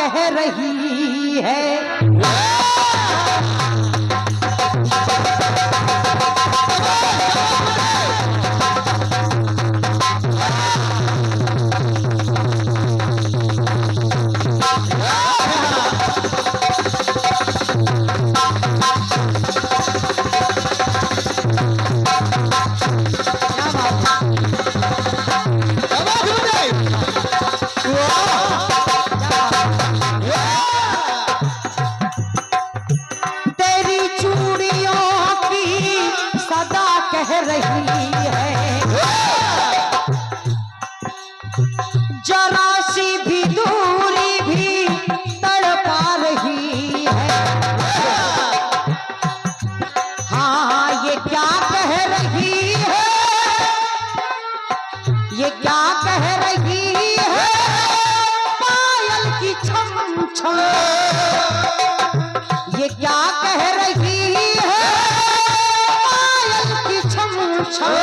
कह रही है। जरा सी भी दूरी भी तड़पा रही है। हाँ ये क्या कह रही है, ये क्या कह रही है, पायल की छम छम। ये क्या कह रही है, पायल की छम छम।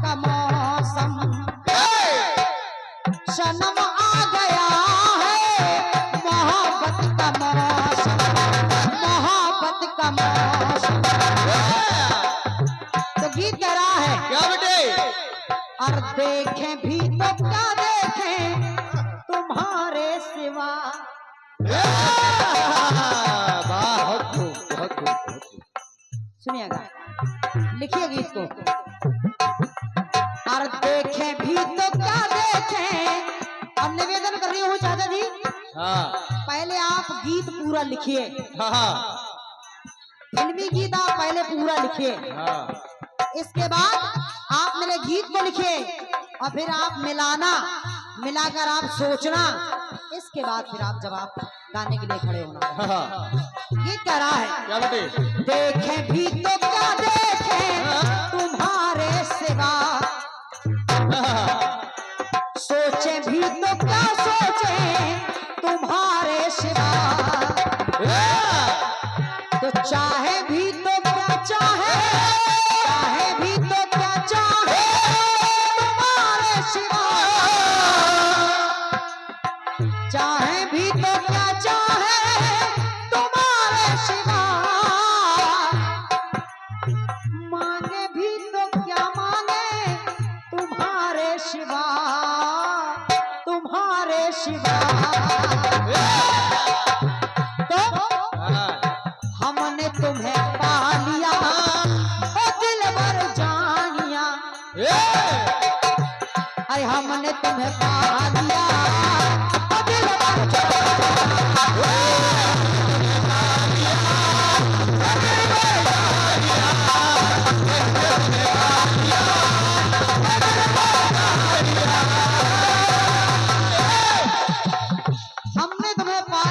का मौसम सनम आ गया है, मोहब्बत का मौसम, मोहब्बत का मौसम। तो गीत कह रहा है क्या बेटे, और देखें भी तो क्या देखें तुम्हारे सिवा। बहुत खूब, बहुत खूब। सुनिएगा, लिखिए गीत को। और देखें भी तो क्या देखें। और निवेदन कर रही हूँ चाचा जी, हाँ। पहले आप गीत पूरा लिखिए, हाँ। फिल्मी गीत आप पहले पूरा लिखिए, हाँ। इसके बाद आप मेरे गीत को लिखिए और फिर आप मिलाकर आप सोचना, इसके बाद फिर आप जवाब गाने के लिए खड़े होना, हाँ। गीत कह रहा है क्या बेटे, देखें भी तो क्या देखें तुम्हारे सिवा। सोचे भी तो क्या सोचे तुम्हारे सिवा। तो चाहे भी तो क्या चाहे, चाहे भी तो क्या चाहे तुम्हारे सिवा। चाहे भी तो क्या चाहे तुम्हारे सिवा। मांगे भी तो क्या मांगे तुम्हारे सिवा, तुम्हारे सिवा। तो हमने तुम्हें पा लिया ओ दिलबर जानिया। अरे हमने तुम्हें पा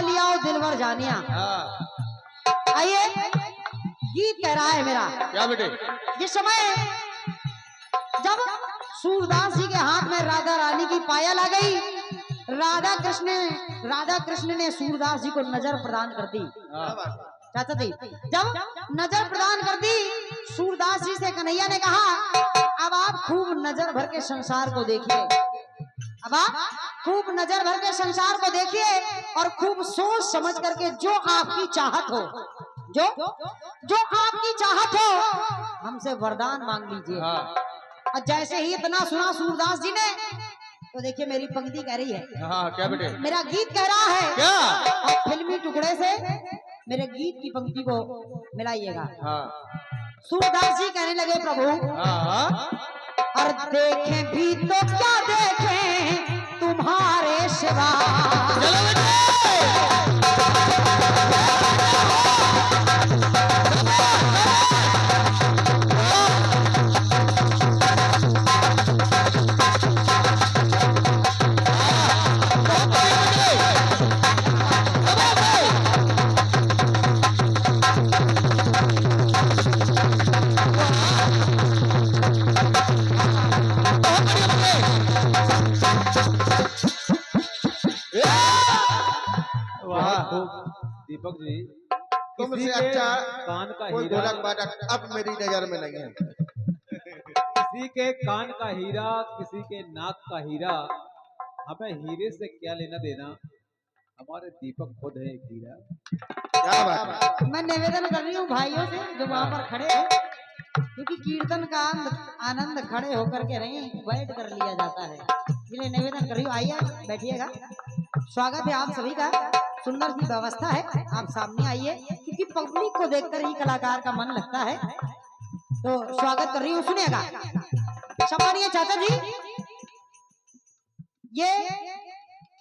लिया ओ दिलबर जानिया। आइए, गीत कह रहा है मेरा क्या बेटे, जिस समय जब सूरदास जी के हाथ में राधा रानी की पायल आ गई, राधा कृष्ण ने सूरदास जी को नजर प्रदान कर दी। चाचा जी, जब नजर प्रदान कर दी, सूरदास जी से कन्हैया ने कहा अब आप खूब नजर भर के संसार को देखिए, अब आप खूब नजर भर के संसार को देखिए और खूब सोच समझ करके जो आपकी चाहत हो, जो आपकी चाहत हो हमसे वरदान मांग लीजिए। हाँ। और जैसे ही इतना सुना सूरदास जी ने, तो देखिए मेरी पंक्ति कह रही है, हाँ, क्या बेटे, मेरा गीत कह रहा है क्या। और फिल्मी टुकड़े से मेरे गीत की पंक्ति को मिलाइएगा। हाँ। सूरदास जी कहने लगे प्रभु, हाँ। और देखें भी तो क्या देखें तुम्हारे सिवा। दीपक जी, तुमसे अच्छा कान का कोई ढोलक वादक अब मेरी नजर में नहीं है। किसी के कान का हीरा, किसी के नाक का हीरा, हमें हीरे से क्या लेना देना। हमारे दीपक खुद है एक हीरा। क्या बात है। मैं निवेदन कर रही हूँ भाइयों से जो वहां पर खड़े हैं, क्योंकि कीर्तन का आनंद खड़े होकर के नहीं बैठ कर लिया जाता है, इसलिए निवेदन कर रही हूँ, आइए बैठिएगा। स्वागत है आप सभी का, सुंदर सी व्यवस्था है, आप सामने आइए, क्योंकि पब्लिक को देखकर ही कलाकार का मन लगता है। तो स्वागत कर रही हूँ, सुनिएगा। सम्मानीय चाचा जी, ये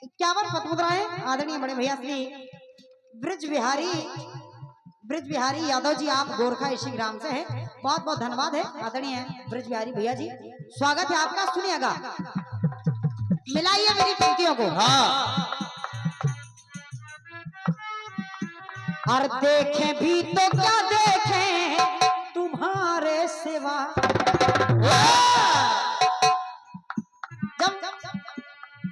51 पतमुद्राएं आदरणीय बड़े भैया श्री ब्रिज बिहारी यादव जी, आप गोरखा इसी ग्राम से हैं, बहुत बहुत धन्यवाद है आदरणीय ब्रिज बिहारी भैया जी, स्वागत है आपका। सुनिएगा, मिलाइए मेरी टंकियों को। हाँ और देखें भी तो क्या देखें तुम्हारे सिवा। जब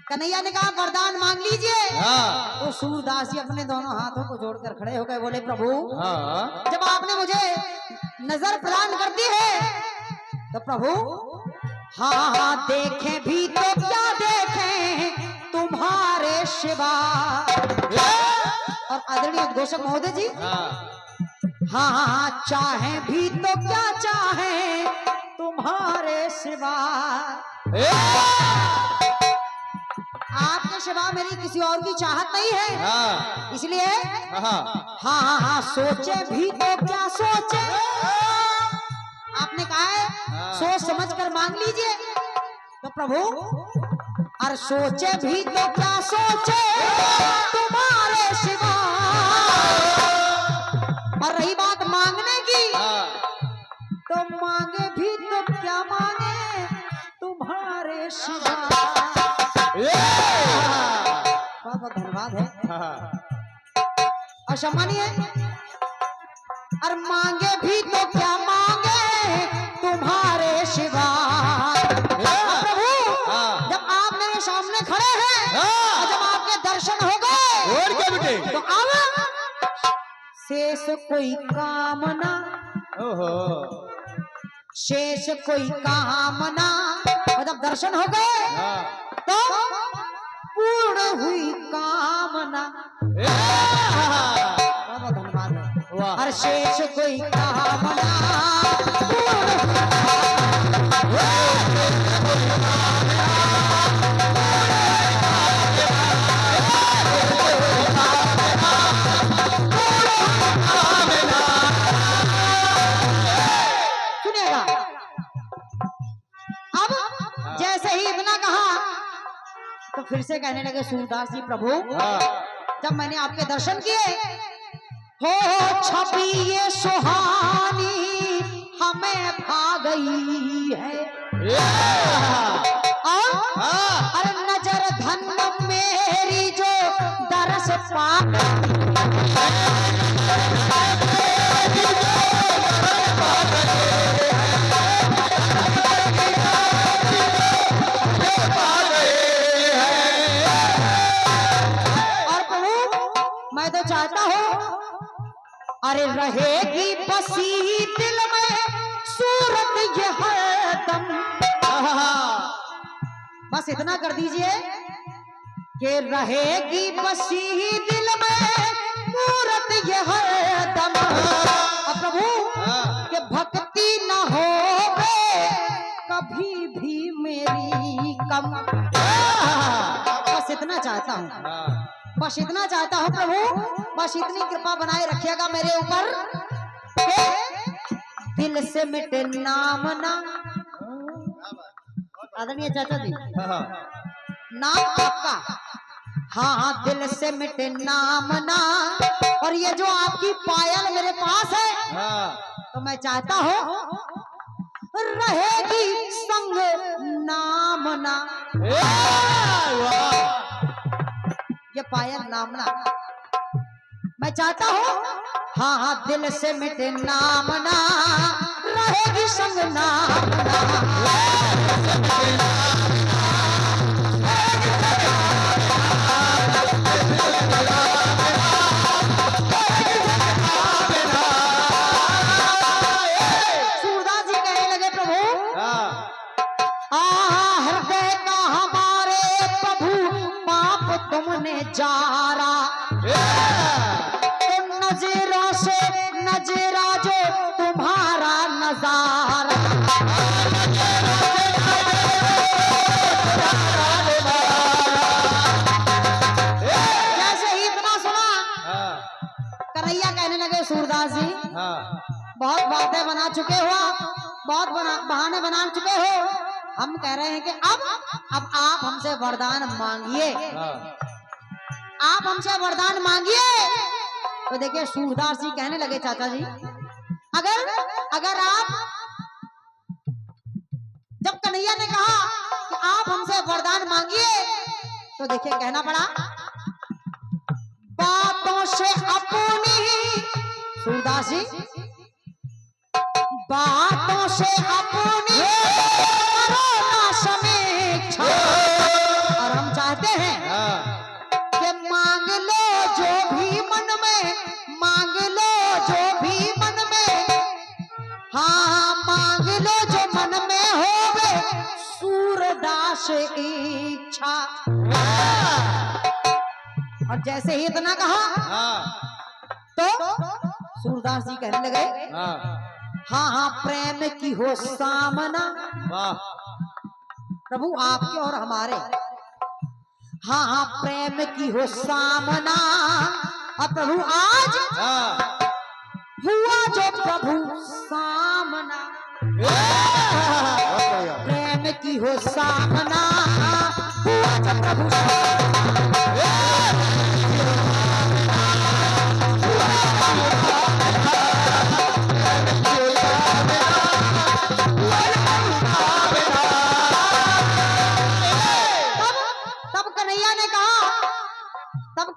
कन्हैया ने कहा वरदान मांग लीजिए, हाँ तो सूरदास जी अपने दोनों हाथों को जोड़कर खड़े हो गए, बोले प्रभु हाँ जब आपने मुझे नजर प्रदान कर दी है तो प्रभु हाँ हाँ देखें भी तो क्या देखें तुम्हारे सिवा। और आदरणीय उद्घोषक महोदय जी, हाँ हाँ चाहे भी तो क्या चाहे तुम्हारे सिवा। आपके सिवा मेरी किसी और की चाहत नहीं है, इसलिए हाँ हाँ हाँ सोचे भी तो क्या सोचे, आपने कहा है सोच समझ कर मांग लीजिए, तो प्रभु और सोचे भी तो क्या सोचे तुम्हारे सिवा। और रही बात मांगने की, तो मांगे भी तो क्या मांगे तुम्हारे सिवा। बहुत बहुत धन्यवाद है और सम्मानीय। और मांगे भी तो क्या मांगे तुम्हारे सिवा। प्रभु जब आप मेरे सामने खड़े हैं और जब आपके दर्शन हो गए, और क्या बेटे, तो अब शेष कोई कामना, शेष कोई कामना, और जब दर्शन हो गए तो पूर्ण हुई कामना। बहुत धन्यवाद है। और शेष कोई कामना सुनिएगा। अब जैसे ही इतना कहा तो फिर से कहने लगे सूरदास जी, प्रभु जब मैंने आपके दर्शन किए हो छवि ये सुहानी हमें भा गई है, और नजर धन मेरी जो दरस पा मैं तो चाहता हूँ अरे रहेगी बसी दिल में सूरत ये हरदम। बस इतना कर दीजिए कि रहेगी बसी दिल में सूरत ये हरदम। प्रभु के भक्ति न हो कभी भी मेरी कम। बस इतना चाहता हूँ, बस इतना चाहता हूँ प्रभु, बस इतनी कृपा बनाए रखिएगा मेरे ऊपर कि दिल से मिटे नाम ना। आदरणीय चाचा जी, नाम आपका, हाँ हाँ दिल से मिटे नाम ना। और ये जो आपकी पायल मेरे पास है, तो मैं चाहता हूँ रहेगी संग नाम ना। ये पायल नामना मैं चाहता हूँ, हाँ हाँ दिल से मिटे नामना, रहेगी संग नामना। सूरदास जी कहने लगे प्रभु बातें बना चुके हो, बहुत बहाने बना चुके हो। हम कह रहे हैं कि अब आप हमसे वरदान मांगिए, आप हमसे वरदान मांगिए। तो देखिए सूरदास जी कहने लगे, चाचा जी अगर आप, जब कन्हैया ने कहा कि आप हमसे वरदान मांगिए, तो देखिए कहना पड़ा, बातों से अपनी, सूरदास जी बातों से अपनी करो ना समीक्षा। और हम चाहते हैं कि मांग लो जो भी मन में, मांग लो जो भी मन में, हाँ मांग लो जो मन में होवे सूरदास इच्छा। और जैसे ही इतना कहा तो सूरदास जी कहने लगे, हाँ हाँ प्रेम की हो सामना, प्रभु आपके और हमारे, हाँ हाँ प्रेम की हो सामना। और प्रभु आज हुआ जो प्रभु सामना, प्रेम की हो सामना, हुआ जो प्रभु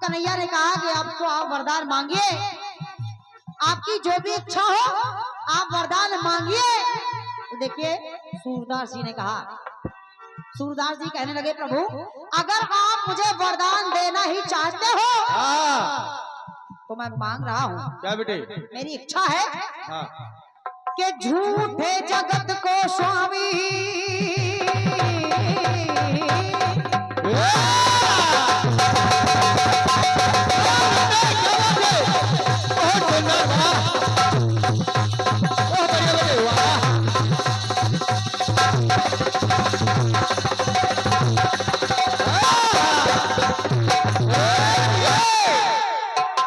कन्हैया ने कहा कि अब तो आप वरदान मांगिए, आपकी जो भी इच्छा हो आप वरदान मांगिए। तो देखिए सूरदास जी ने कहा, सूरदास जी कहने लगे, प्रभु अगर आप मुझे वरदान देना ही चाहते हो तो मैं मांग रहा हूँ। क्या बेटे? मेरी इच्छा है कि झूठे जगत को स्वामी,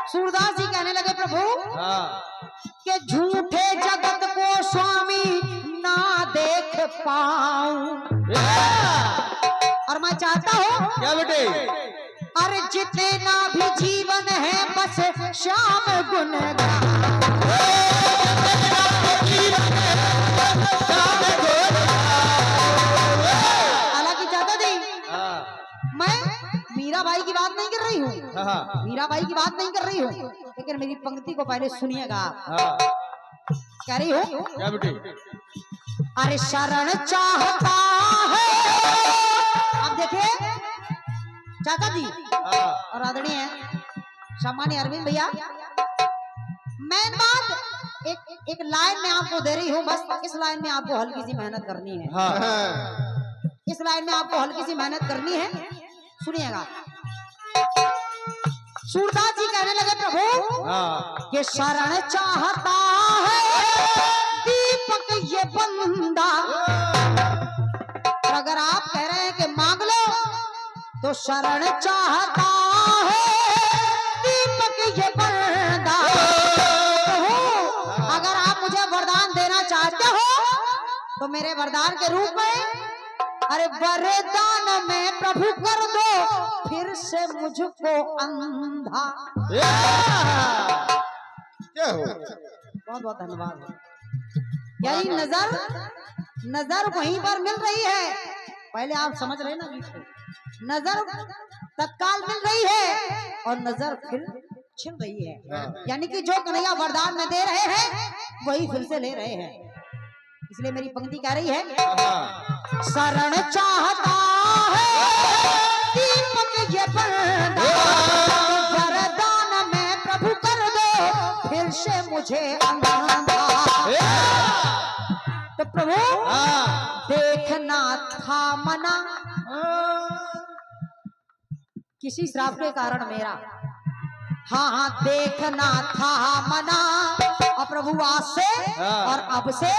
सूरदास जी कहने लगे, प्रभु कि झूठे जगत को स्वामी ना देख पाऊं। और मैं चाहता हूँ, क्या बेटे? अरे जितना भी जीवन है बस श्याम गुण गाऊं। हालांकि चाचा जी मैं मीराबाई की बात नहीं कर रही हूँ, मीराबाई की बात नहीं कर रही हूँ, लेकिन मेरी पंक्ति को पहले सुनिएगा। कह रही हूँ, क्या बेटे? अरे शरण चाहता है, अब देखिए चाचा जी और आदरणीय सम्मानीय अरविंद भैया, मैं बात एक लाइन में आपको दे रही हूँ, बस इस लाइन में आपको हल्की सी मेहनत करनी है। इस लाइन में आपको हल्की सी मेहनत करनी है, सुनिएगा। सूरदास जी कहने लगे, प्रभु ये शरण चाहता है दीपक ये बंदा। अगर आप कह रहे हैं कि मांग लो, तो शरण चाहता है दीपक ये बंदा। अगर आप मुझे वरदान देना चाहते हो तो मेरे वरदान के रूप में, अरे वरदान में प्रभु कर दो फिर से मुझको अंधा। क्या हो? बहुत बहुत धन्यवाद। यही नजर वहीं पर मिल रही है, पहले आप समझ रहे ना गीत को, नजर तत्काल मिल रही है और नजर फिर छिन रही है। यानी कि जो कन्हैया वरदान में दे रहे हैं वही फिर से ले रहे हैं। इसलिए मेरी पंक्ति कह रही है, शरण चाहता है दीपक ये बंदा, वरदान में प्रभु कर दो फिर से मुझे अंधा। तो प्रभु देखना था मना, किसी श्राप के कारण मेरा, हाँ हाँ देखना था मना। और प्रभु आज से और अब से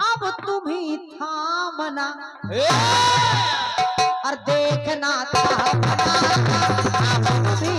अब तुम ही थामना, और देखना था मना, अब तुम ही